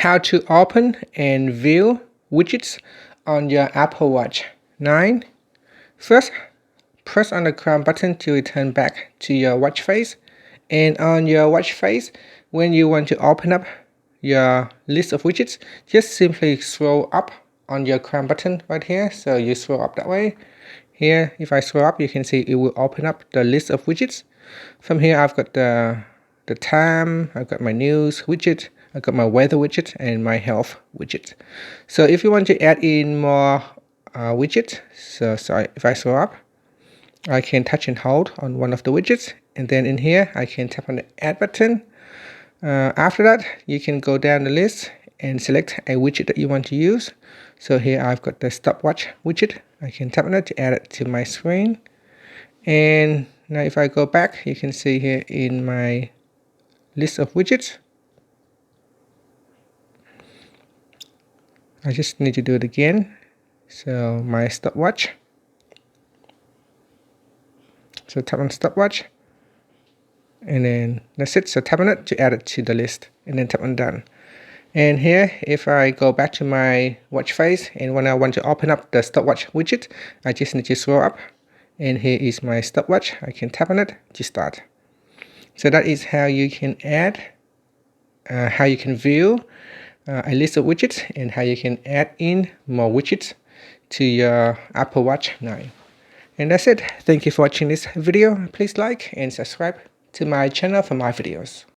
how to open and view widgets on your Apple Watch 9. First, press on the Crown button to return back to your watch face. And on your watch face, when you want to open up your list of widgets, just simply scroll up on your Crown button right here. So you scroll up that way. Here, if I scroll up, you can see it will open up the list of widgets. From here, I've got the time, I've got my news widget, I've got my weather widget, and my health widget. So if you want to add in more widgets, so if I scroll up, I can touch and hold on one of the widgets, and then in here I can tap on the add button. After that, you can go down the list and select a widget that you want to use. So here I've got the stopwatch widget. I can tap on it to add it to my screen. And now if I go back, you can see here in my list of widgets, I just need to do it again. So my stopwatch. So tap on stopwatch. And then that's it. So tap on it to add it to the list. And then tap on done. And here, if I go back to my watch face, and when I want to open up the stopwatch widget, I just need to scroll up. And here is my stopwatch. I can tap on it to start. So that is how you can add, how you can view a list of widgets, and how you can add in more widgets to your Apple Watch 9. And that's it. Thank you for watching this video. Please like and subscribe to my channel for more videos.